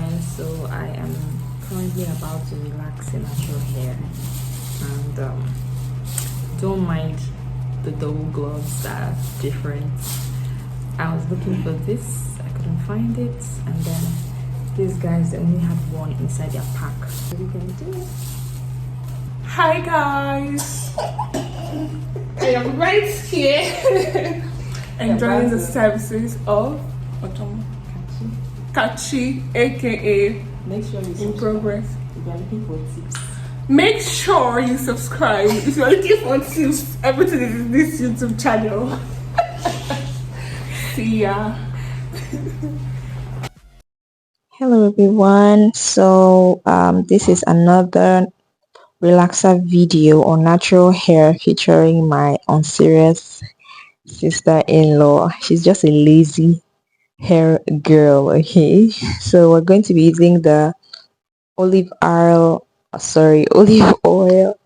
everyone. So I am currently about to relax in natural hair, and don't mind the double gloves that are different. I was looking for this, I couldn't find it, and then these guys only had one inside their pack. So you can do it. Hi guys, I am right here enjoying the services of Kachi, aka Make sure you in progress. If you're looking for tips, Make sure you subscribe if you're looking for tips. Everything is in this YouTube channel. See ya. Hello everyone. So this is another relaxer video on natural hair featuring my unserious sister-in-law. She's just a lazy hair girl. Okay, so we're going to be using the olive oil ORS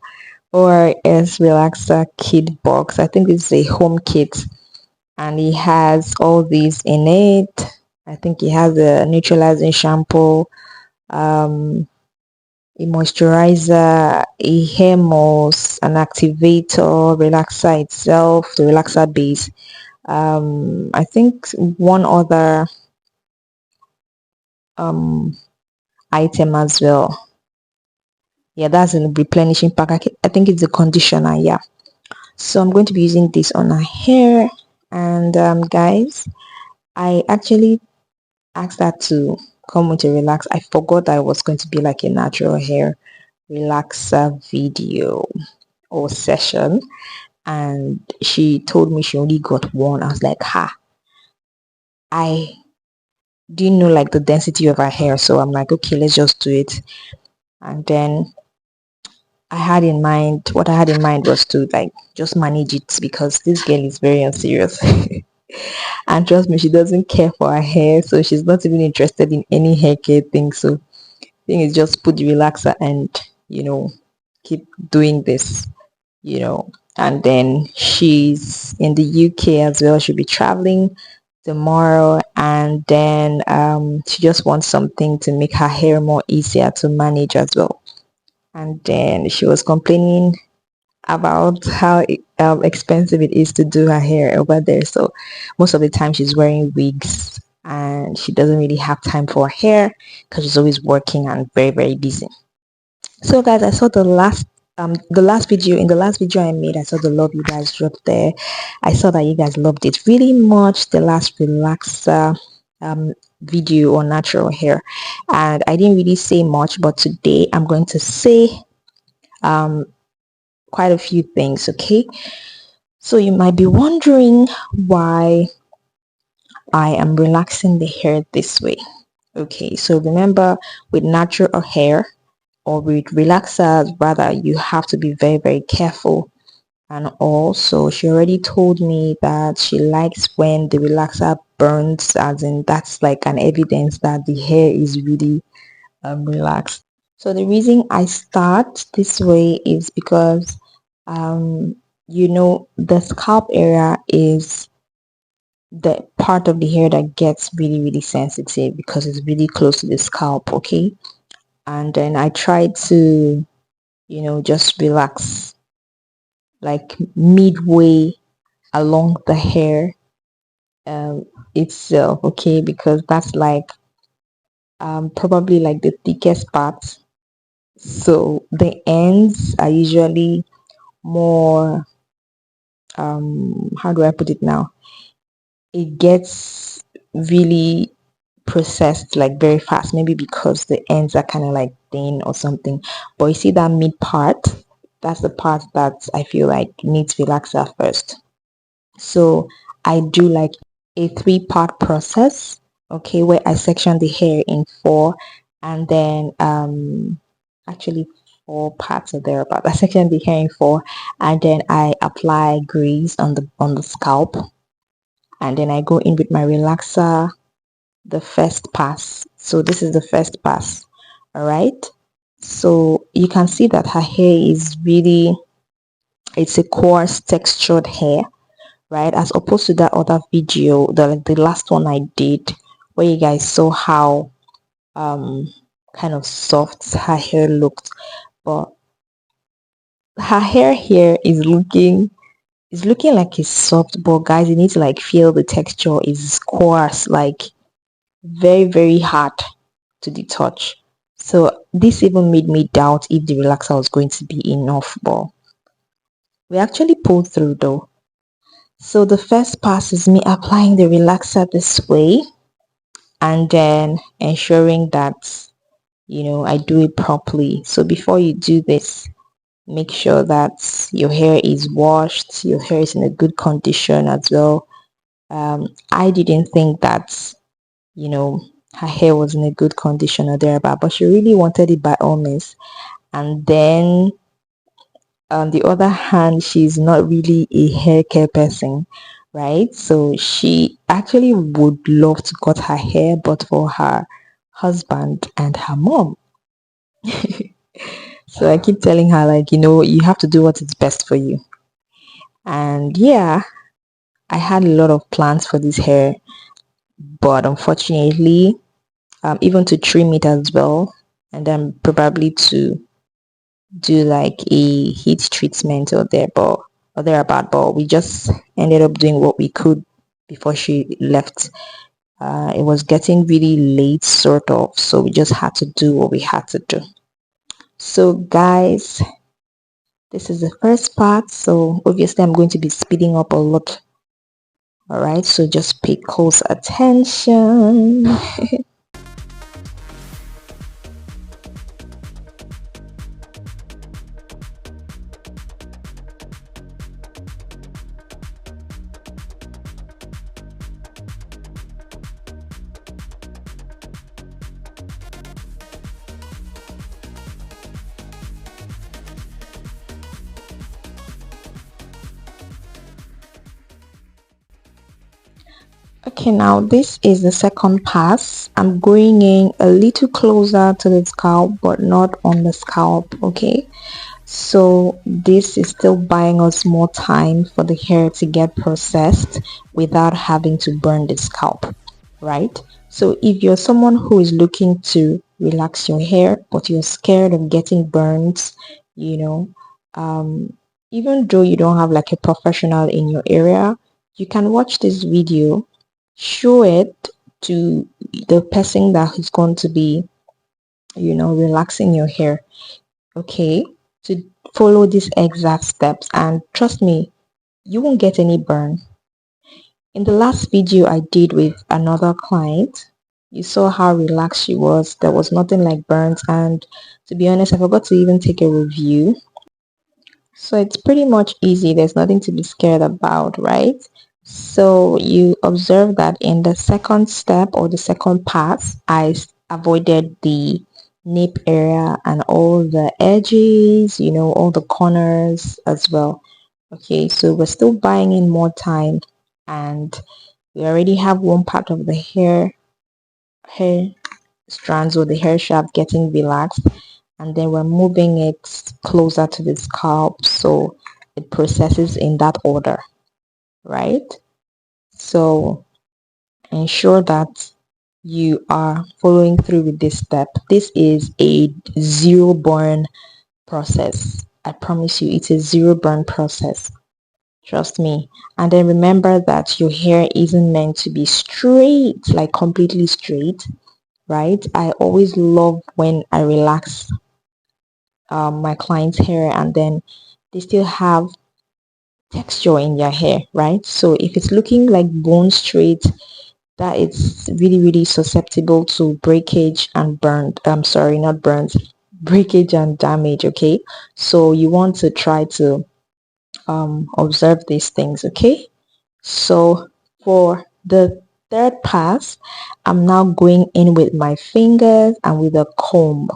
relaxer kit box. I think it's a home kit and it has all these in it. I think it has a neutralizing shampoo, a moisturizer, a hair mousse, an activator, relaxer itself, the relaxer base. I think one other item as well. Yeah, that's in the replenishing pack. I think it's the conditioner. Yeah. So I'm going to be using this on our hair, and guys, I actually asked her to come with a relax. I forgot that it was going to be like a natural hair relaxer video or session, and she told me she only got one. I was like, I didn't know like the density of her hair, so I'm like, okay, let's just do it. And then what I had in mind was to like just manage it because this girl is very unserious. And trust me, she doesn't care for her hair, so she's not even interested in any hair care thing. So thing is just put the relaxer and keep doing this, and then she's in the UK as well. She'll be traveling tomorrow, and then she just wants something to make her hair more easier to manage as well. And then she was complaining about how expensive it is to do her hair over there. So most of the time she's wearing wigs and she doesn't really have time for her hair because she's always working and very, very busy. So guys, I saw the last video. In the last video I made, I saw the love you guys dropped there. I saw that you guys loved it really much, the last relaxer video on natural hair, and I didn't really say much, but today I'm going to say quite a few things. Okay, so you might be wondering why I am relaxing the hair this way. Okay, so remember, with natural hair or with relaxers rather, you have to be very, very careful. And also she already told me that she likes when the relaxer burns, as in that's like an evidence that the hair is really relaxed. So the reason I start this way is because the scalp area is the part of the hair that gets really, really sensitive because it's really close to the scalp. Okay, and then I try to just relax like midway along the hair itself. Okay, because that's like probably like the thickest part, so the ends are usually more how do I put it now, it gets really processed like very fast, maybe because the ends are kind of like thin or something. But you see that mid part, that's the part that I feel like needs relaxer first. So I do like a 3-part process, okay, where I section the hair in 4, and then actually 4 parts or thereabout. I section the hair in 4, and then I apply grease on the scalp, and then I go in with my relaxer, the first pass. So this is the first pass. All right, so you can see that her hair is really, it's a coarse textured hair, right, as opposed to that other video, the last one I did, where you guys saw how kind of soft her hair looked, but her hair here is looking like it's soft, but guys, you need to like feel the texture is coarse, like very hard to the touch. So this even made me doubt if the relaxer was going to be enough, but we actually pulled through though. So the first pass is me applying the relaxer this way and then ensuring that I do it properly. So before you do this, make sure that your hair is washed, your hair is in a good condition as well. I didn't think that her hair was in a good condition or thereabout, but she really wanted it by all means. And then on the other hand, she's not really a hair care person, right? So she actually would love to cut her hair, but for her husband and her mom. So I keep telling her, like, you have to do what is best for you. And yeah, I had a lot of plans for this hair, but unfortunately, even to trim it as well, and then probably to do like a heat treatment or thereabout, but we just ended up doing what we could before she left. It was getting really late, sort of, so we just had to do what we had to do. So guys, this is the first part, so obviously I'm going to be speeding up a lot. All right, so just pay close attention. Okay, now this is the second pass. I'm going in a little closer to the scalp, but not on the scalp. Okay, so this is still buying us more time for the hair to get processed without having to burn the scalp, right? So if you're someone who is looking to relax your hair but you're scared of getting burns, you know even though you don't have like a professional in your area, you can watch this video, show it to the person that is going to be relaxing your hair, okay, to follow these exact steps, and trust me, you won't get any burn. In the last video I did with another client, you saw how relaxed she was. There was nothing like burns, and to be honest, I forgot to even take a review. So it's pretty much easy. There's nothing to be scared about, right? So you observe that in the second step or the second pass, I avoided the nape area and all the edges, all the corners as well. Okay, so we're still buying in more time, and we already have one part of the hair strands or the hair shaft getting relaxed, and then we're moving it closer to the scalp so it processes in that order, right? So ensure that you are following through with this step. This is a zero burn process. I promise you, it's a zero burn process. Trust me. And then remember that your hair isn't meant to be straight, like completely straight, right? I always love when I relax my client's hair and then they still have texture in their hair, right? So if it's looking like bone straight, that it's really susceptible to breakage and burn. I'm sorry, not burns, breakage and damage. Okay, so you want to try to observe these things. Okay, so for the third pass, I'm now going in with my fingers and with a comb.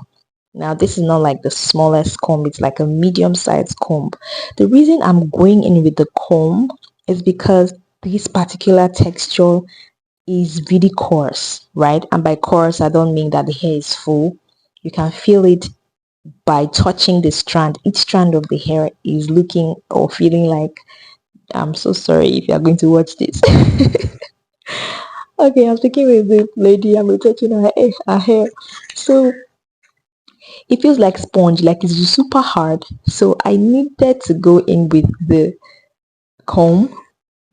Now this is not like the smallest comb, it's like a medium-sized comb. The reason I'm going in with the comb is because this particular texture is really coarse, right? And by coarse, I don't mean that the hair is full. You can feel it by touching the strand. Each strand of the hair is looking or feeling like, I'm so sorry if you're going to watch this. Okay, I'm speaking with the lady. I'm touching her hair. So it feels like sponge, like it's super hard. So I needed to go in with the comb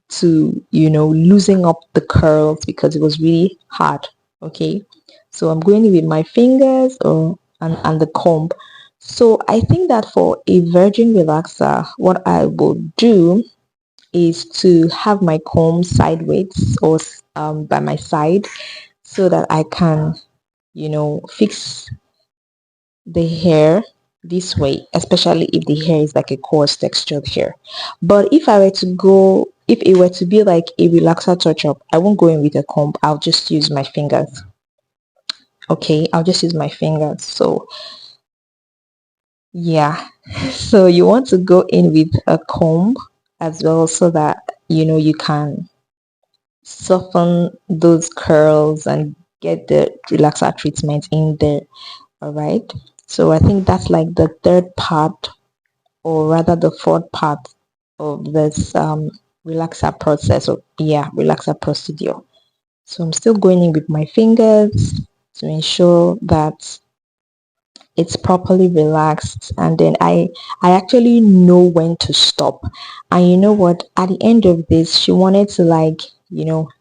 to, loosen up the curls because it was really hard. Okay, so I'm going in with my fingers or and the comb. So I think that for a virgin relaxer, what I will do is to have my comb sideways or by my side so that I can, fix the hair this way, especially if the hair is like a coarse textured hair. But if it were to be like a relaxer touch up, I won't go in with a comb. I'll just use my fingers. Okay, I'll just use my fingers. So yeah, so you want to go in with a comb as well so that you can soften those curls and get the relaxer treatment in there. All right, so I think that's like the third part, or rather the fourth part of this relaxer process, or yeah, relaxer procedure. So I'm still going in with my fingers to ensure that it's properly relaxed, and then I actually know when to stop. And you know what, at the end of this she wanted to, like,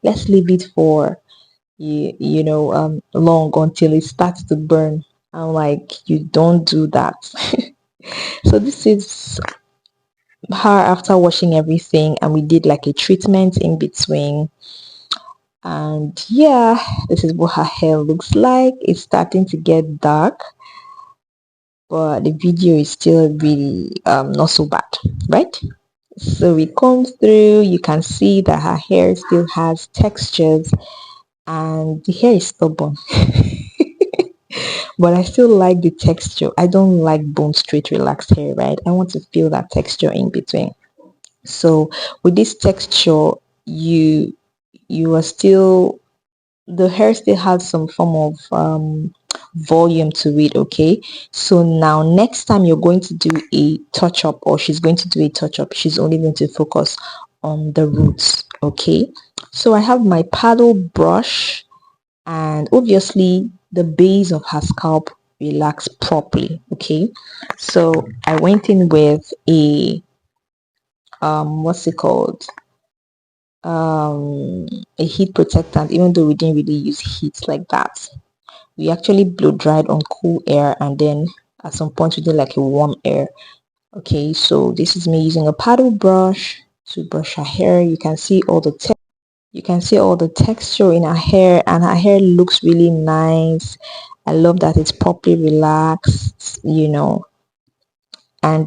let's leave it for long until it starts to burn. I'm like, you don't do that. So this is her after washing everything, and we did like a treatment in between. And yeah, this is what her hair looks like. It's starting to get dark, but the video is still really not so bad, right? So it comes through, you can see that her hair still has textures, and the hair is stubborn. But I still like the texture. I don't like bone straight relaxed hair, right? I want to feel that texture in between. So with this texture, you are still, the hair still has some form of volume to it. Okay, so now next time you're going to do a touch up, or she's going to do a touch up, she's only going to focus on the roots. Okay, so I have my paddle brush, and obviously the base of her scalp relax properly. Okay, so I went in with a what's it called, a heat protectant, even though we didn't really use heat like that. We actually blow dried on cool air, and then at some point we did like a warm air. Okay, so this is me using a paddle brush to brush her hair. You can see all the texture in her hair, and her hair looks really nice. I love that it's properly relaxed, and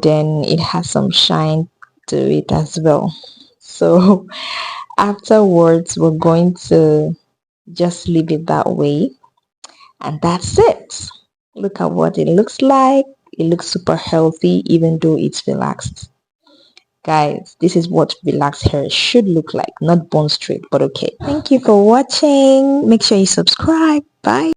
then it has some shine to it as well. So afterwards we're going to just leave it that way, and that's it. Look at what it looks like. It looks super healthy even though it's relaxed. Guys, this is what relaxed hair should look like, not bone straight, but okay. Thank you for watching. Make sure you subscribe. Bye.